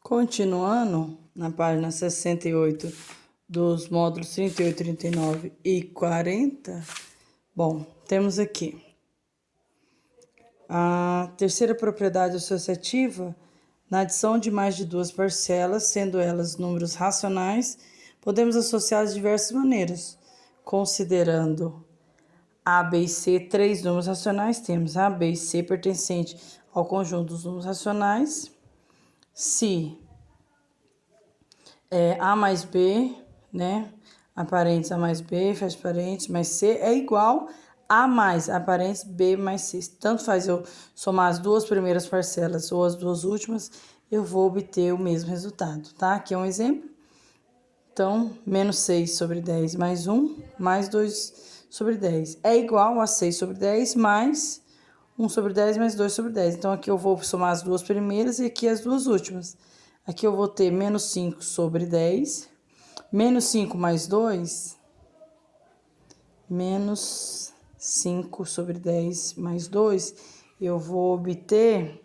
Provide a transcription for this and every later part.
Continuando na página 68 dos módulos 38, 39 e 40, bom, temos aqui a terceira propriedade associativa. Na adição de mais de duas parcelas, sendo elas números racionais, podemos associá-las de diversas maneiras. Considerando A, B e C, três números racionais, temos A, B e C pertencente ao conjunto dos números racionais. Se A mais B, né? Aparentes A mais B, fecha parênteses, mais C é igual A mais aparentes B mais C. Tanto faz eu somar as duas primeiras parcelas ou as duas últimas, eu vou obter o mesmo resultado, tá? Aqui é um exemplo. Então, menos 6 sobre 10 mais 1, mais 2 sobre 10. É igual a 6 sobre 10 mais 1 sobre 10 mais 2 sobre 10. Então, aqui eu vou somar as duas primeiras e aqui as duas últimas. Aqui eu vou ter menos 5 sobre 10, menos 5 mais 2, menos 5 sobre 10 mais 2, eu vou obter...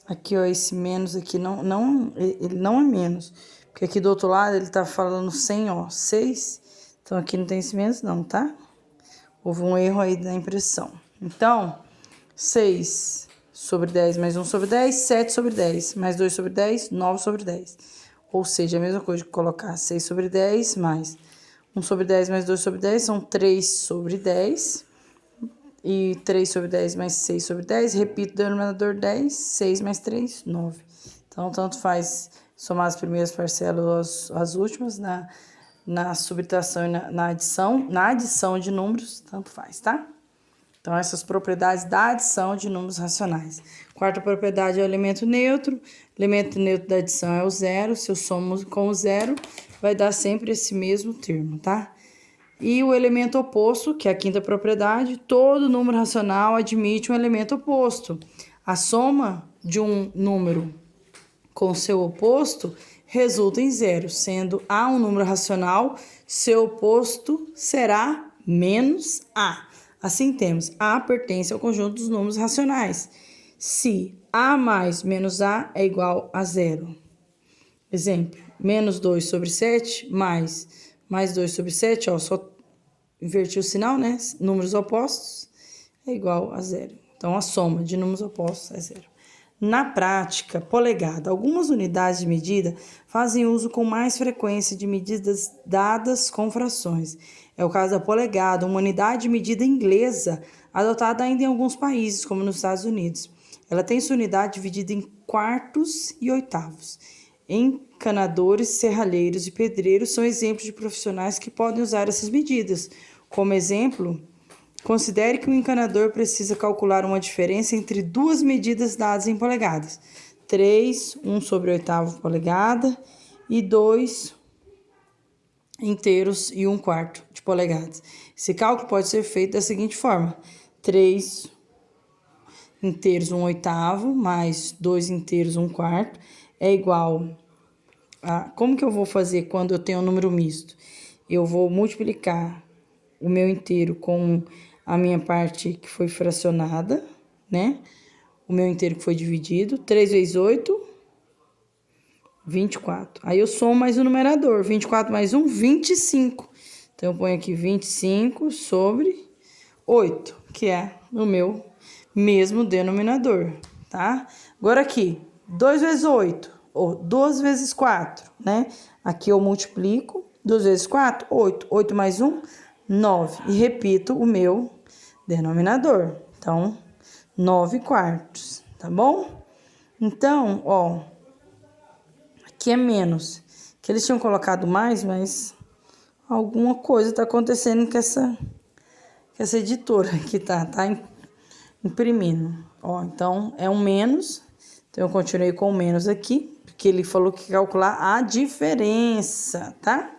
Aqui, ó, esse menos aqui, ele não é menos, porque aqui do outro lado ele tá falando 100, ó, 6, então aqui não tem esse menos não, tá? Houve um erro aí da impressão. Então, 6 sobre 10 mais 1 sobre 10, 7 sobre 10, mais 2 sobre 10, 9 sobre 10. Ou seja, a mesma coisa de colocar 6 sobre 10 mais 1 sobre 10 mais 2 sobre 10, são 3 sobre 10. E 3 sobre 10 mais 6 sobre 10, repito, denominador 10, 6 mais 3, 9. Então, tanto faz somar as primeiras parcelas ou as últimas na subtração e na adição de números, tanto faz, tá? Então, essas propriedades da adição de números racionais. Quarta propriedade é o elemento neutro. O elemento neutro da adição é o zero. Se eu somo com o zero, vai dar sempre esse mesmo termo, tá? E o elemento oposto, que é a quinta propriedade, todo número racional admite um elemento oposto. A soma de um número com seu oposto resulta em zero, sendo A um número racional, seu oposto será menos A. Assim temos A pertence ao conjunto dos números racionais. Se A mais menos A é igual a zero. Exemplo, menos 2 sobre 7 mais 2 sobre 7, ó, só inverti o sinal, né? Números opostos é igual a zero. Então, a soma de números opostos é zero. Na prática, polegada, algumas unidades de medida fazem uso com mais frequência de medidas dadas com frações. É o caso da polegada, uma unidade de medida inglesa, adotada ainda em alguns países, como nos Estados Unidos. Ela tem sua unidade dividida em quartos e oitavos. Encanadores, serralheiros e pedreiros são exemplos de profissionais que podem usar essas medidas. Como exemplo, considere que o encanador precisa calcular uma diferença entre duas medidas dadas em polegadas. 3, 1 sobre oitavo polegada e 2 inteiros e 1/4 de polegadas. Esse cálculo pode ser feito da seguinte forma: 3 inteiros 1/8 mais 2 inteiros 1/4 é igual a... Como que eu vou fazer quando eu tenho um número misto? Eu vou multiplicar o meu inteiro com a minha parte que foi fracionada, né? O meu inteiro que foi dividido. 3 vezes 8, 24. Aí eu somo mais o numerador. 24 mais 1, 25. Então, eu ponho aqui 25 sobre 8, que é o meu mesmo denominador, tá? Agora aqui, 2 vezes 8, ou 2 vezes 4, né? Aqui eu multiplico, 2 vezes 4, 8. 8 mais 1, 9. E repito o meu denominador. Então, 9/4, tá bom? Então, ó, aqui é menos. Que eles tinham colocado mais, mas alguma coisa tá acontecendo com essa editora que tá imprimindo. Ó, então, é um menos. Então, eu continuei com o menos aqui, porque ele falou que calcular a diferença, tá?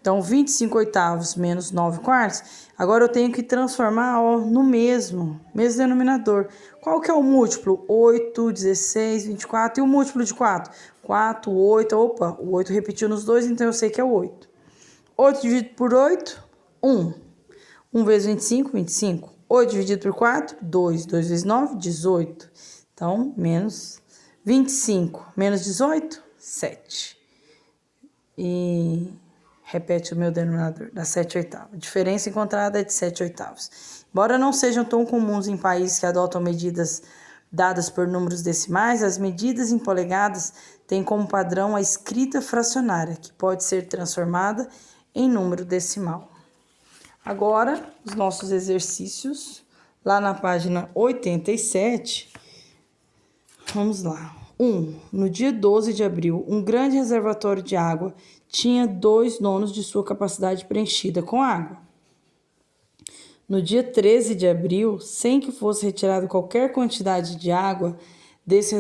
Então, 25/8 menos 9/4. Agora, eu tenho que transformar, ó, no mesmo denominador. Qual que é o múltiplo? 8, 16, 24. E o múltiplo de 4? 4, 8. Opa, o 8 repetiu nos dois, então eu sei que é o 8. 8 dividido por 8, 1. 1 vezes 25, 25. 8 dividido por 4, 2. 2 vezes 9, 18. Então, menos 25, menos 18, 7. E repete o meu denominador, dá 7/8. A diferença encontrada é de 7/8. Embora não sejam tão comuns em países que adotam medidas dadas por números decimais, as medidas em polegadas têm como padrão a escrita fracionária, que pode ser transformada em número decimal. Agora, os nossos exercícios, lá na página 87, vamos lá. 1. No dia 12 de abril, um grande reservatório de água tinha 2/9 de sua capacidade preenchida com água. No dia 13 de abril, sem que fosse retirada qualquer quantidade de água desse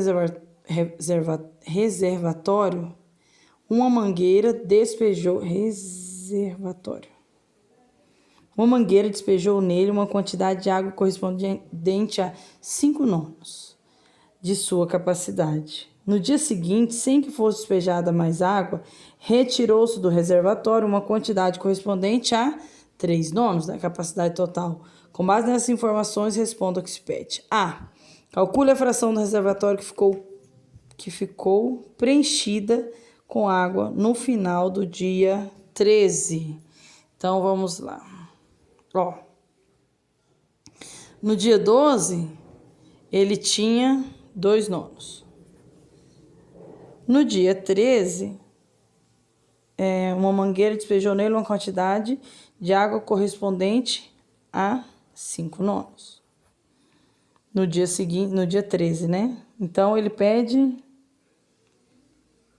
reservatório, uma mangueira despejou nele uma quantidade de água correspondente a 5/9 de sua capacidade. No dia seguinte, sem que fosse despejada mais água, retirou-se do reservatório uma quantidade correspondente a 3/9 da capacidade total. Com base nessas informações, responda o que se pede. A. Calcule a fração do reservatório que ficou preenchida com água no final do dia 13. Então, vamos lá. No dia 12, ele tinha 2/9. No dia 13, uma mangueira despejou nele uma quantidade de água correspondente a 5/9. No dia seguinte, no dia 13, né? Então, ele pede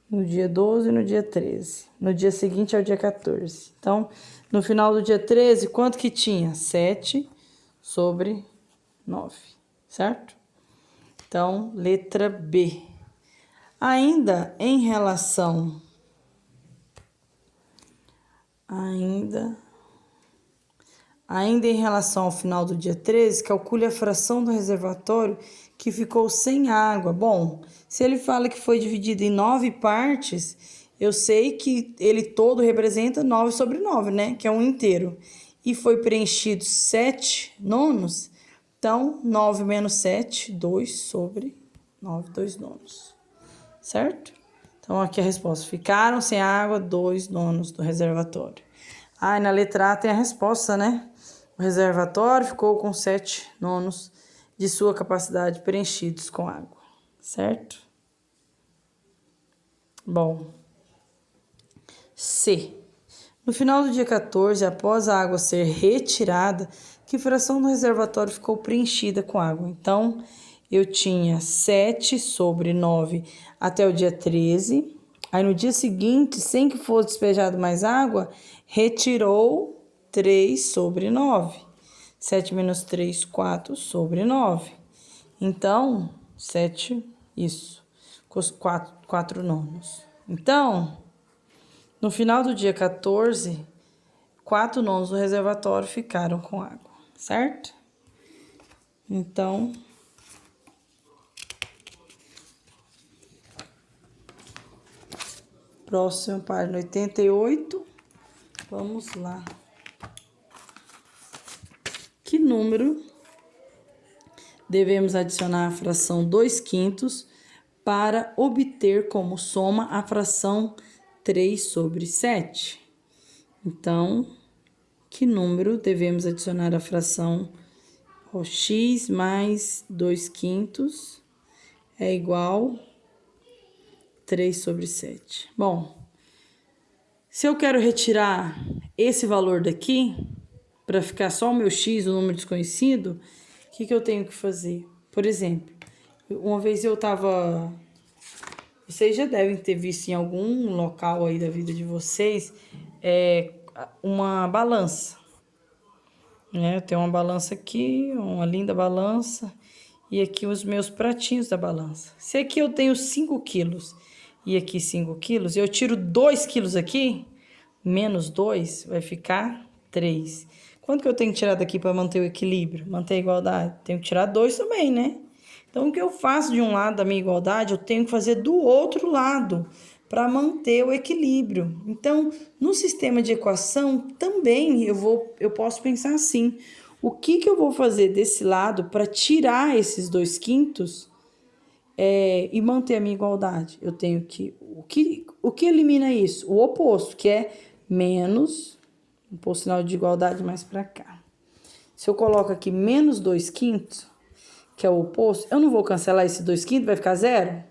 no dia 12 e no dia 13. No dia seguinte é o dia 14. Então, no final do dia 13, quanto que tinha? 7/9, certo? Então, letra B. Ainda em relação ao final do dia 13, calcule a fração do reservatório que ficou sem água. Bom, se ele fala que foi dividido em 9 partes, eu sei que ele todo representa 9/9, né? Que é um inteiro. E foi preenchido 7/9, então 9 menos 7, 2/9, 2/9. Certo? Então, aqui a resposta. Ficaram sem água 2/9 do reservatório. E na letra A tem a resposta, né? O reservatório ficou com 7/9 de sua capacidade preenchidos com água. Certo? Bom. C. No final do dia 14, após a água ser retirada, que fração do reservatório ficou preenchida com água? Então, eu tinha 7/9 até o dia 13. Aí, no dia seguinte, sem que fosse despejado mais água, retirou 3/9. 7 menos 3, 4/9. Então, 4/9. Então, no final do dia 14, 4/9 do reservatório ficaram com água, certo? Então, próximo, página 88. Vamos lá. Que número devemos adicionar à fração 2/5 para obter como soma a fração 3/7? Então, que número devemos adicionar à fração x mais 2/5 é igual a 3/7. Bom, se eu quero retirar esse valor daqui, para ficar só o meu x, o número desconhecido, o que eu tenho que fazer? Por exemplo, uma vez eu estava... Vocês já devem ter visto em algum local aí da vida de vocês uma balança. Eu tenho uma balança aqui, uma linda balança, e aqui os meus pratinhos da balança. Se aqui eu tenho 5 quilos e aqui 5 quilos, eu tiro 2 quilos aqui, menos 2 vai ficar 3. Quanto que eu tenho que tirar daqui para manter o equilíbrio, manter a igualdade? Tenho que tirar 2 também, né? Então, o que eu faço de um lado da minha igualdade, eu tenho que fazer do outro lado para manter o equilíbrio. Então, no sistema de equação, também eu posso pensar assim. O que eu vou fazer desse lado para tirar esses 2/5 e manter a minha igualdade? Eu tenho que... O que elimina isso? O oposto, que é menos... Vou pôr o sinal de igualdade mais para cá. Se eu coloco aqui menos 2/5, que é o oposto, eu não vou cancelar esse 2/5, vai ficar zero?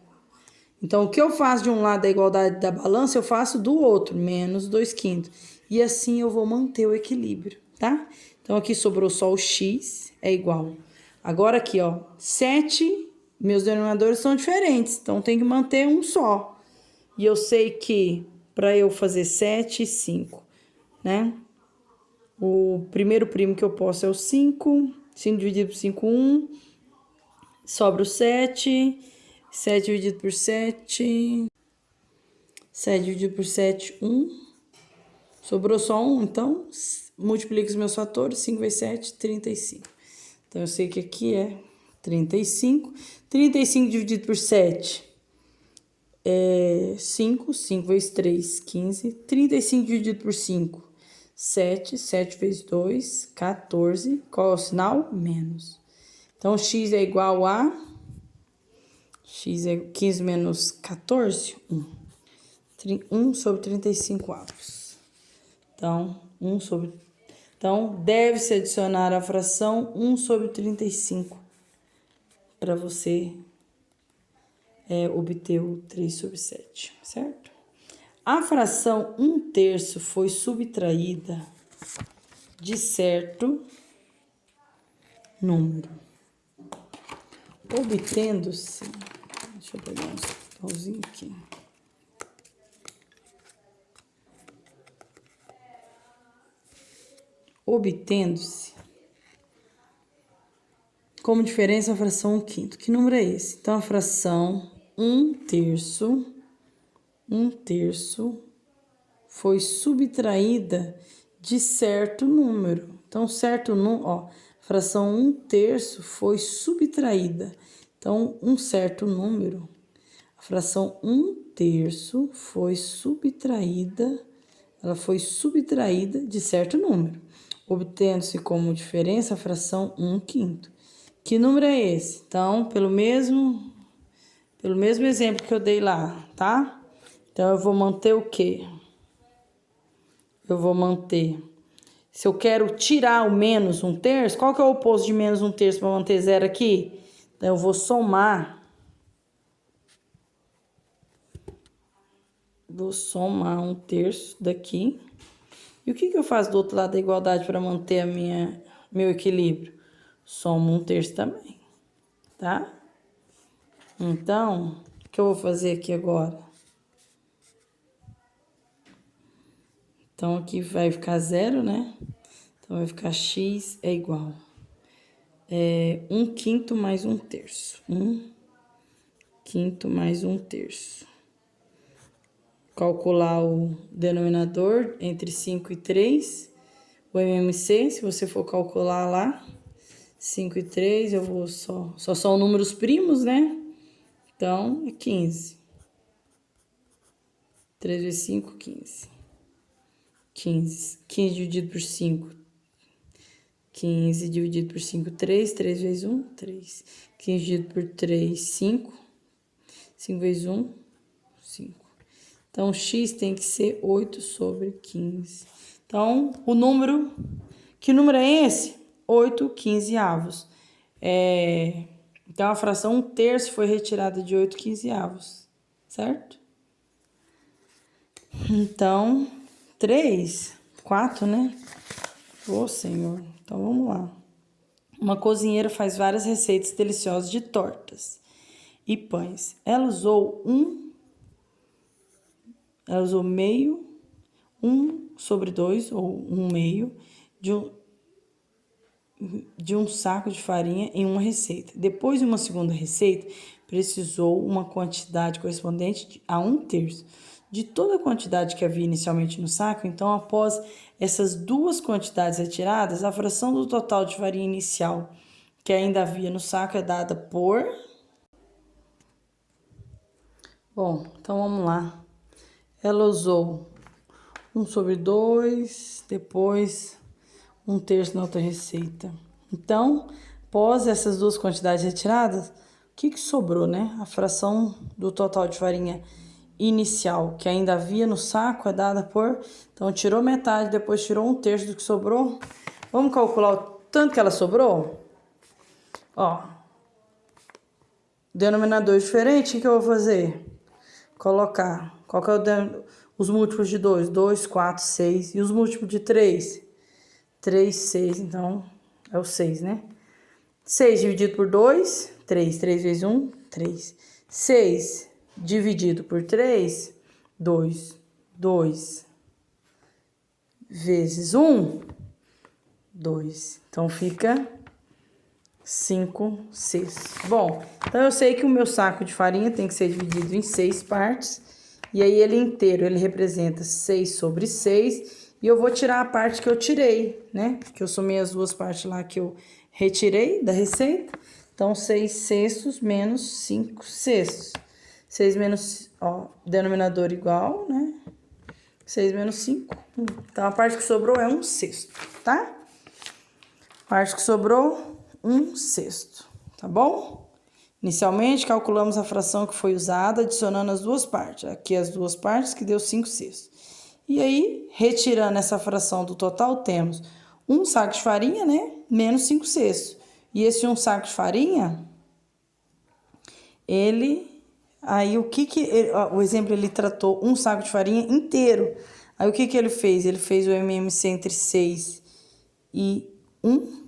Então, o que eu faço de um lado da igualdade da balança, eu faço do outro, menos 2/5. E assim eu vou manter o equilíbrio, tá? Então, aqui sobrou só o x, é igual. Agora aqui, ó, 7, meus denominadores são diferentes, então tem que manter um só. E eu sei que para eu fazer 7 e 5, né? O primeiro primo que eu posso é o 5. 5 dividido por 5, 1. Sobra o 7. 7 dividido por 7. 7 dividido por 7, 1. Sobrou só 1, então multiplico os meus fatores. 5 vezes 7, 35. Então, eu sei que aqui é 35. 35 dividido por 7 é 5. 5 vezes 3, 15. 35 dividido por 5, 7. 7 vezes 2, 14. Qual é o sinal? Menos. Então, x é igual a... x é 15 menos 14, 1. 1 sobre 35 avos. Então, 1 sobre... Então, deve-se adicionar a fração 1 sobre 35 para você obter o 3 sobre 7, certo? A fração 1/3 foi subtraída de certo número, obtendo-se... Deixa eu pegar um pauzinho aqui. Obtendo-se como diferença a fração 1/5. Que número é esse? Então, a fração 1/3 foi subtraída de certo número. Então, certo número, ó, fração 1/3 foi subtraída. Então, um certo número, a fração 1/3 foi subtraída, ela foi subtraída de certo número, obtendo-se como diferença a fração 1/5. Que número é esse? Então, pelo mesmo exemplo que eu dei lá, tá? Então, eu vou manter o quê? Eu vou manter... Se eu quero tirar o menos 1/3, qual que é o oposto de menos 1/3 para manter zero aqui? Então, eu vou somar... Vou somar 1/3 daqui. E o que eu faço do outro lado da igualdade para manter meu equilíbrio? Somo 1/3 também, tá? Então, o que eu vou fazer aqui agora? Então, aqui vai ficar zero, né? Então, vai ficar x é igual 1/5 mais 1/3. 1/5 mais 1/3. Calcular o denominador entre 5 e 3. O MMC, se você for calcular lá, 5 e 3, eu vou só são números primos, né? Então, é 15. 3 vezes 5, 15. 15 dividido por 5. 15 dividido por 5, 3. 3 vezes 1, 3. 15 dividido por 3, 5. 5 vezes 1, 5. Então, x tem que ser 8 sobre 15. Então, o número... Que número é esse? 8/15. Então, a fração 1/3 foi retirada de 8/15, certo? Então, 3, 4, né? Ô, Senhor. Então, vamos lá. Uma cozinheira faz várias receitas deliciosas de tortas e pães. Ela usou meio, 1 sobre 2, ou 1 meio, de um saco de farinha em uma receita. Depois de uma segunda receita, precisou uma quantidade correspondente a 1/3 de toda a quantidade que havia inicialmente no saco. Então, após essas duas quantidades retiradas, a fração do total de farinha inicial que ainda havia no saco é dada por... Bom, então vamos lá. Ela usou 1 sobre 2, depois 1/3 na outra receita. Então, após essas duas quantidades retiradas, que sobrou, né? A fração do total de farinha inicial que ainda havia no saco é dada por... Então, tirou metade, depois tirou 1/3 do que sobrou. Vamos calcular o tanto que ela sobrou? Ó, denominador diferente, o que eu vou fazer? Colocar, qual que é os múltiplos de 2? 2, 4, 6. E os múltiplos de 3? 3, 6, então é o 6, né? 6 dividido por 2, 3. 3 vezes 1, 3. 6 dividido por 3, 2. 2 vezes 1, 2. Então, fica 5 sextos. Bom, então eu sei que o meu saco de farinha tem que ser dividido em 6 partes. E aí, ele inteiro, ele representa 6 sobre 6. E eu vou tirar a parte que eu tirei, né? Que eu somei as duas partes lá que eu retirei da receita. Então, 6 sextos menos 5 sextos. 6 menos, ó, denominador igual, né? 6 menos 5. Então, a parte que sobrou é 1 sexto, tá? A parte que sobrou, 1 sexto, tá bom? Inicialmente, calculamos a fração que foi usada, adicionando as duas partes. Aqui as duas partes, que deu 5 sextos. E aí, retirando essa fração do total, temos 1 saco de farinha, né? Menos 5 sextos. E esse 1 saco de farinha, ele... Aí, o exemplo, ele tratou 1 saco de farinha inteiro. Aí, o que ele fez? Ele fez o MMC entre 6 e 1,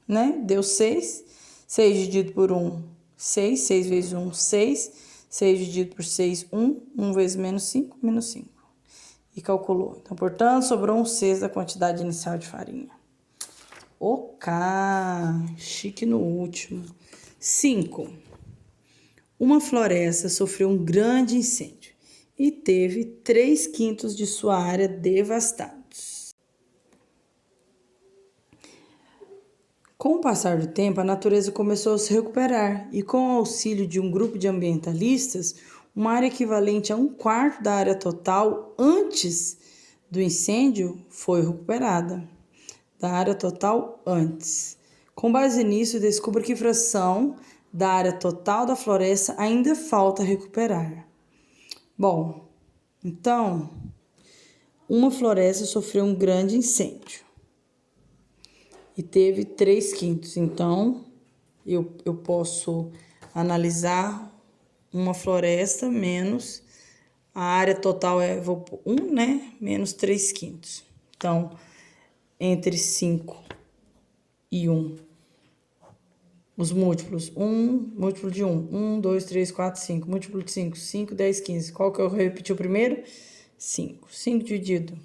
né? Deu 6. 6 dividido por 1, 6. 6 vezes 1, 6. 6 dividido por 6, 1. 1 vezes menos 5, menos 5. E calculou. Então, portanto, sobrou 1 sexto da quantidade inicial de farinha. Ok, chique no último. 5. Uma floresta sofreu um grande incêndio e teve 3/5 de sua área devastados. Com o passar do tempo, a natureza começou a se recuperar e, com o auxílio de um grupo de ambientalistas, uma área equivalente a 1/4 da área total antes do incêndio foi recuperada. Da área total antes. Com base nisso, descubra que fração da área total da floresta ainda falta recuperar. Bom, então, uma floresta sofreu um grande incêndio e teve 3/5. Então, eu posso analisar uma floresta menos a área total é 1, né? Menos 3/5. Então, entre 5 e 1. Os múltiplos, múltiplo de 1, 1, 2, 3, 4, 5, múltiplo de 5, 5, 10, 15. Qual que eu repeti o primeiro? 5. 5 dividido.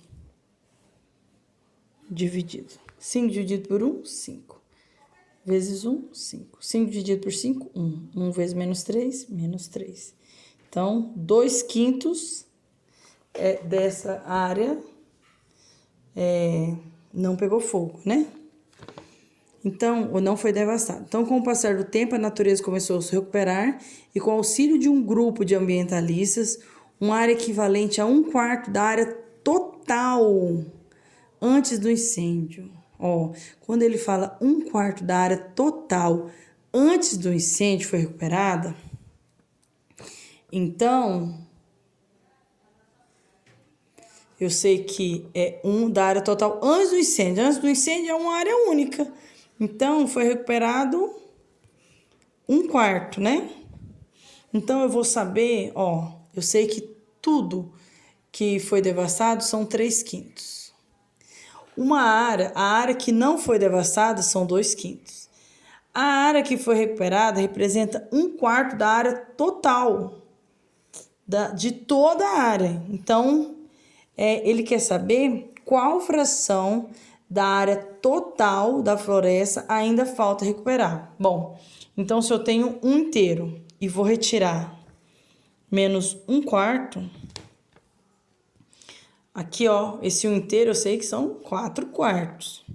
5 dividido por 1, 5. Vezes 1, 5. 5 dividido por 5, 1. 1 vezes menos 3, menos 3. Então, 2/5 dessa área não pegou fogo, né? Então, ou não foi devastado. Então, com o passar do tempo, a natureza começou a se recuperar e, com o auxílio de um grupo de ambientalistas, uma área equivalente a 1/4 da área total antes do incêndio. Ó, quando ele fala 1/4 da área total antes do incêndio foi recuperada, então, eu sei que é 1 da área total antes do incêndio. Antes do incêndio é uma área única. Então, foi recuperado 1/4, né? Então, eu vou saber, ó, eu sei que tudo que foi devastado são 3/5. A área que não foi devastada são 2/5. A área que foi recuperada representa 1/4 da área total, de toda a área. Então, ele quer saber qual fração da área total da floresta ainda falta recuperar. Bom, então se eu tenho 1 inteiro e vou retirar menos 1/4, aqui ó, esse 1 inteiro eu sei que são 4/4.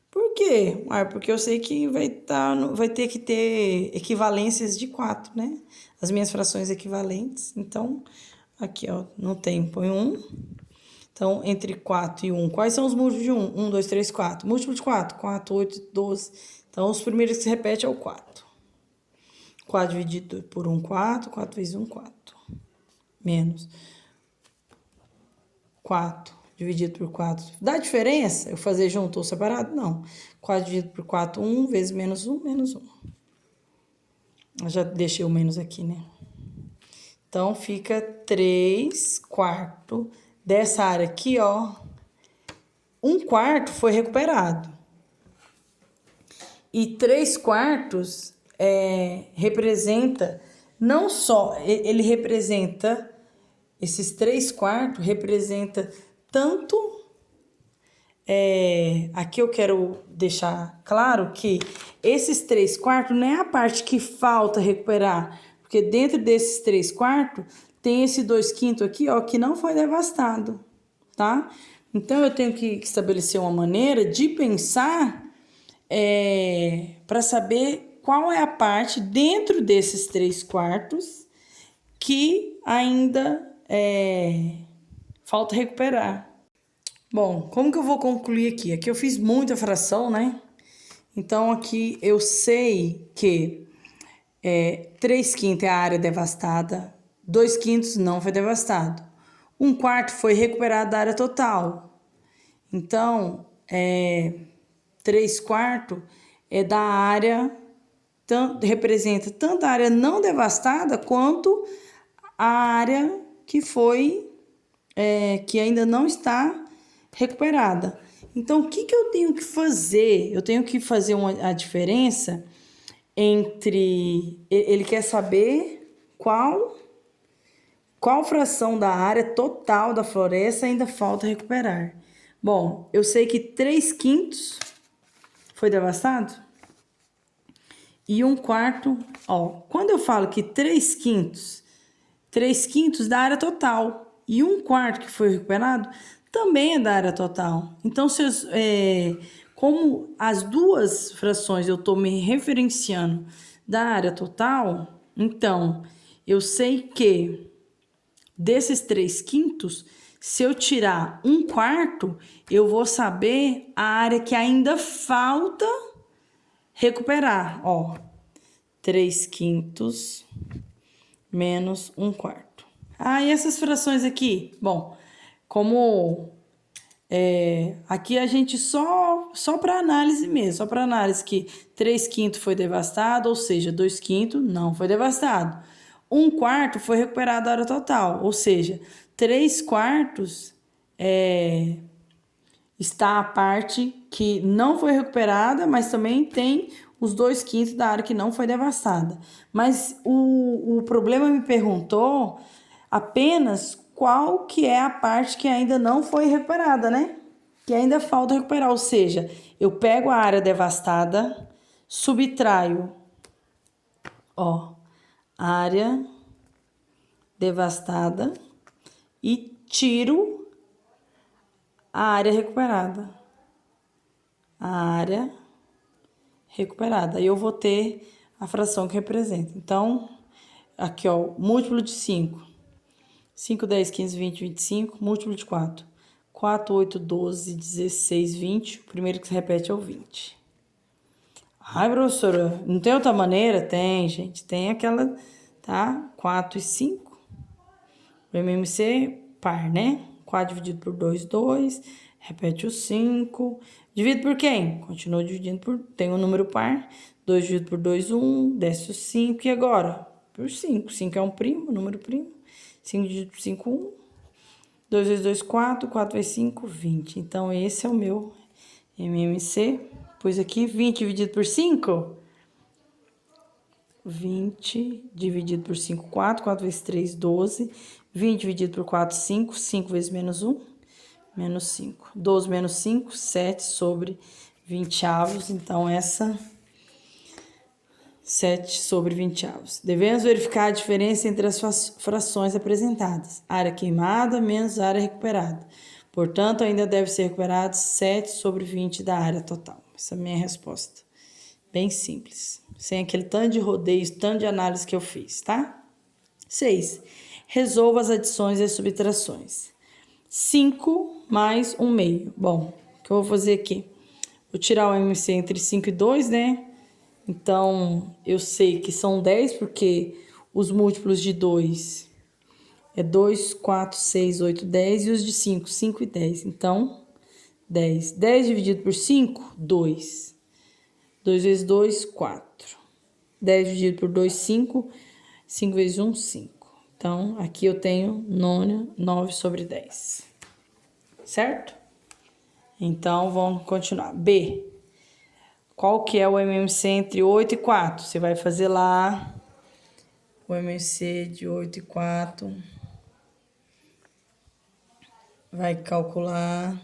Por quê? Porque eu sei que vai ter que ter equivalências de 4, né? As minhas frações equivalentes. Então, aqui ó, não tem, põe 1. Então, entre 4 e 1, quais são os múltiplos de 1? 1, 2, 3, 4. Múltiplo de 4, 4, 8, 12. Então, os primeiros que se repetem é o 4. 4 dividido por 1, 4. 4 vezes 1, 4. Menos 4 dividido por 4. Dá diferença eu fazer junto ou separado? Não. 4 dividido por 4, 1 vezes menos 1, menos 1. Eu já deixei o menos aqui, né? Então, fica 3 quartos dessa área aqui, ó. 1 quarto foi recuperado. E 3 quartos representa, não só, ele representa, esses 3 quartos representa tanto, aqui eu quero deixar claro que esses 3 quartos não é a parte que falta recuperar, porque dentro desses 3 quartos tem esse 2/5 aqui, ó, que não foi devastado, tá? Então, eu tenho que estabelecer uma maneira de pensar para saber qual é a parte dentro desses 3 quartos que ainda falta recuperar. Bom, como que eu vou concluir aqui? Aqui eu fiz muita fração, né? Então, aqui eu sei que 3/5 é a área devastada, 2/5 não foi devastado. 1 quarto foi recuperado da área total. Então, 3 quartos é da área, representa tanto a área não devastada quanto a área que foi, que ainda não está recuperada. Então, o que eu tenho que fazer? Eu tenho que fazer a diferença entre... Ele quer saber qual fração da área total da floresta ainda falta recuperar. Bom, eu sei que 3/5 foi devastado. E 1 quarto, ó. Quando eu falo que 3/5 da área total e 1 quarto que foi recuperado, também é da área total. Então, como as duas frações eu estou me referenciando da área total, então, eu sei que desses 3/5, se eu tirar 1 quarto, eu vou saber a área que ainda falta recuperar. Ó, 3/5 menos 1 quarto. Ah, e essas frações aqui? Bom, como aqui a gente só para análise mesmo, só para análise que 3/5 foi devastado, ou seja, 2/5 não foi devastado. 1 quarto foi recuperado da área total, ou seja, 3 quartos está a parte que não foi recuperada, mas também tem os 2/5 da área que não foi devastada. Mas o problema me perguntou apenas qual que é a parte que ainda não foi recuperada, né? Que ainda falta recuperar, ou seja, eu pego a área devastada, subtraio, ó, área devastada e tiro a área recuperada. A área recuperada. Aí eu vou ter a fração que representa. Então, aqui, ó, múltiplo de 5. 5, 10, 15, 20, 25, múltiplo de 4. 4, 8, 12, 16, 20. O primeiro que se repete é o 20. Ai, professora, não tem outra maneira? Tem, gente. Tem aquela, tá? 4 e 5. O MMC par, né? 4 dividido por 2, 2. Repete o 5. Divide por quem? Continua dividindo por... Tem um número par. 2 dividido por 2, 1. Desce o 5. E agora? Por 5. 5 é um primo, número primo. 5 dividido por 5, 1. 2 vezes 2, 4. 4 vezes 5, 20. Então, esse é o meu MMC. Pus aqui 20 dividido por 5. 20 dividido por 5, 4. 4 vezes 3, 12. 20 dividido por 4, 5. 5 vezes menos 1, menos 5. 12 menos 5, 7 sobre 20 avos. Então, essa 7 sobre 20 avos. Devemos verificar a diferença entre as frações apresentadas. Área queimada menos área recuperada. Portanto, ainda deve ser recuperado 7 sobre 20 da área total. Essa é a minha resposta. Bem simples. Sem aquele tanto de rodeio, tanto de análise que eu fiz, tá? 6. Resolva as adições e as subtrações. 5 mais 1 meio. Bom, o que eu vou fazer aqui? Vou tirar o MC entre 5 e 2, né? Então, eu sei que são 10 porque os múltiplos de 2 é 2, 4, 6, 8, 10 e os de 5, 5 e 10. Então, 10. 10 dividido por 5, 2. 2 vezes 2, 4. 10 dividido por 2, 5. 5 vezes 1, 5. Então, aqui eu tenho 9 sobre 10. Certo? Então, vamos continuar. B. Qual que é o MMC entre 8 e 4? Você vai fazer lá o MMC de 8 e 4. Vai calcular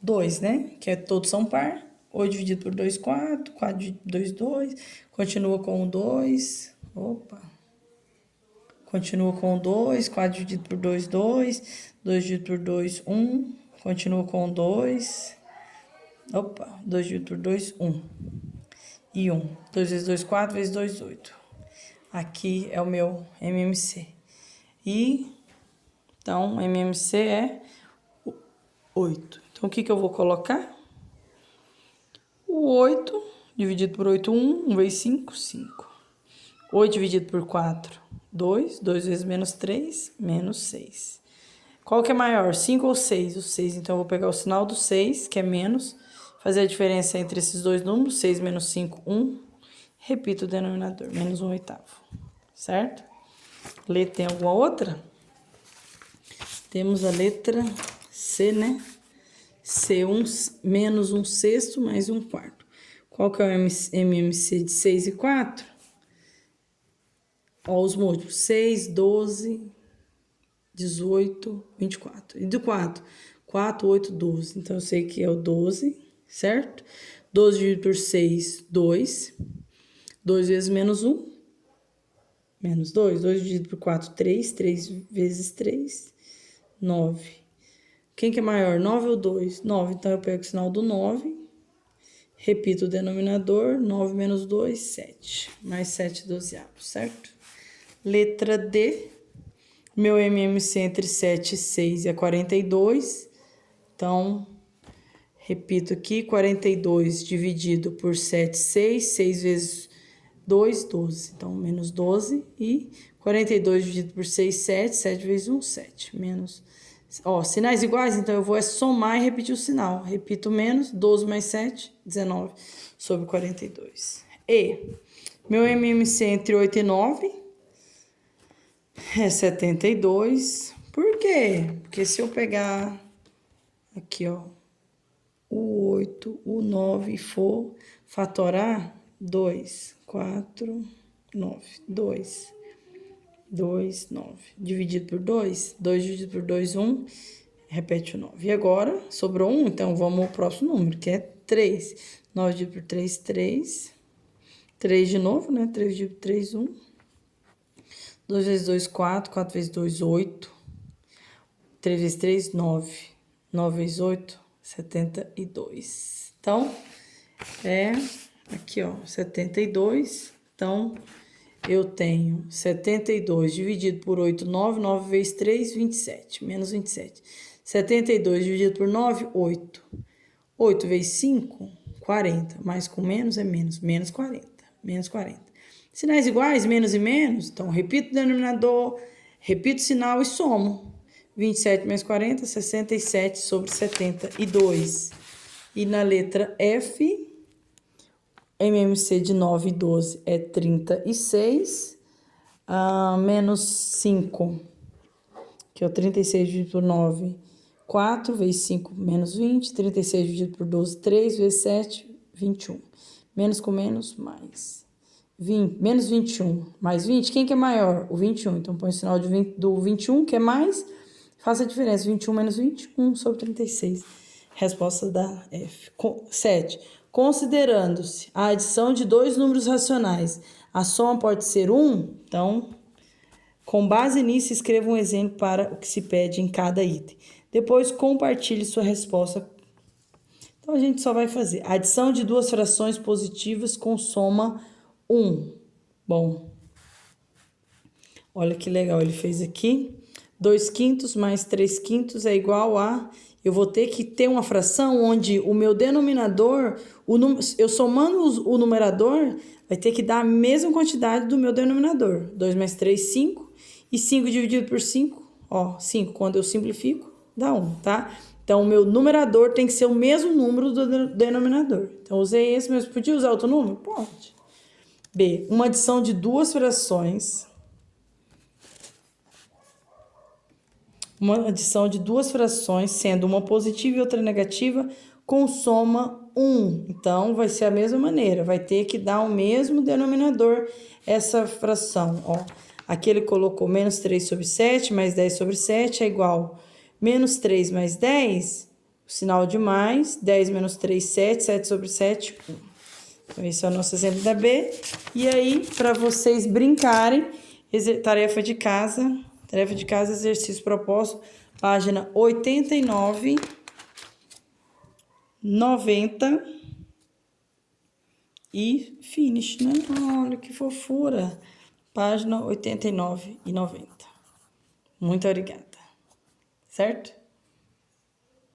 2, né? Que todos são par. 8 dividido por 2, 4. 4 dividido por 2, 2. Continua com o 2. Opa. Continua com o 2. 4 dividido por 2, 2. 2 dividido por 2, 1. Continua com o 2. Opa. 2 dividido por 2, 1. E 1. 2 vezes 2, 4. Vezes 2, 8. Aqui é o meu MMC. E, então, MMC é 8. Então, o que eu vou colocar? O 8 dividido por 8, 1. 1 vezes 5, 5. 8 dividido por 4, 2. 2 vezes menos 3, menos 6. Qual que é maior, 5 ou 6? O 6. Então, eu vou pegar o sinal do 6, que é menos. Fazer a diferença entre esses dois números. 6 menos 5, 1. Repito o denominador, menos 1 oitavo. Certo? Letra tem alguma outra? Temos a letra C, né? C, menos 1 sexto mais 1 quarto. Qual que é o MMC de 6 e 4? Ó, os múltiplos. 6, 12, 18, 24. E do 4? 4, 8, 12. Então, eu sei que é o 12, certo? 12 dividido por 6, 2. 2 vezes menos 1. Menos 2. 2 dividido por 4, 3. 3 vezes 3, 9. Quem que é maior, 9 ou 2? 9. Então, eu pego o sinal do 9. Repito o denominador. 9 menos 2, 7. Mais 7 dozeavos, certo? Letra D. Meu MMC entre 7 e 6 é 42. Então, repito aqui. 42 dividido por 7, 6. 6 vezes 2, 12. Então, menos 12. E 42 dividido por 6, 7. 7 vezes 1, 7. Menos... Ó, sinais iguais, então eu vou somar e repetir o sinal. Repito menos, 12 mais 7, 19 sobre 42. E, meu MMC entre 8 e 9 é 72. Por quê? Porque se eu pegar aqui, ó, o 8, o 9 e for fatorar, 2, 4, 9, 2. 2, 9. Dividido por 2. 2 dividido por 2, 1. Repete o 9. E agora, sobrou 1, então vamos ao próximo número, que é 3. 9 dividido por 3, 3. 3 de novo, né? 3 dividido por 3, 1. 2 vezes 2, 4. 4 vezes 2, 8. 3 vezes 3, 9. 9 vezes 8, 72. Então, é aqui, ó, 72. Então, eu tenho 72 dividido por 8, 9. 9 vezes 3, 27. Menos 27. 72 dividido por 9, 8. 8 vezes 5, 40. Mais com menos é menos. Menos 40. Menos 40. Sinais iguais, menos e menos. Então, repito o denominador, repito o sinal e somo. 27 mais 40, 67 sobre 72. E na letra F... MMC de 9 e 12 é 36, menos 5, que é o 36 dividido por 9, 4, vezes 5, menos 20, 36 dividido por 12, 3, vezes 7, 21. Menos com menos, mais. 20, menos 21, mais 20, quem que é maior? O 21, então põe o sinal de 20, do 21, que é mais, faça a diferença, 21 menos 20, 1 sobre 36. Resposta da F. 7. Considerando-se a adição de dois números racionais, a soma pode ser 1? Então, com base nisso, escreva um exemplo para o que se pede em cada item. Depois, compartilhe sua resposta. Então, a gente só vai fazer adição de duas frações positivas com soma 1. Bom, olha que legal, ele fez aqui. 2 quintos mais 3 quintos é igual a... Eu vou ter que ter uma fração onde o meu denominador, eu somando o numerador, vai ter que dar a mesma quantidade do meu denominador. 2 mais 3, 5. E 5 dividido por 5, ó, 5, quando eu simplifico, dá 1, tá? Então, o meu numerador tem que ser o mesmo número do denominador. Então, usei esse, mas podia usar outro número? Pode. B, uma adição de duas frações. Uma adição de duas frações, sendo uma positiva e outra negativa, com soma 1. Então, vai ser a mesma maneira. Vai ter que dar o mesmo denominador essa fração, ó. Aqui ele colocou menos 3 sobre 7 mais 10 sobre 7 é igual menos 3 mais 10, o sinal de mais, 10 menos 3, 7, 7 sobre 7, 1. Então, esse é o nosso exemplo da B. E aí, para vocês brincarem, tarefa de casa, exercício proposto, página 89, 90 e finish, né? Olha que fofura! Página 89 e 90. Muito obrigada. Certo?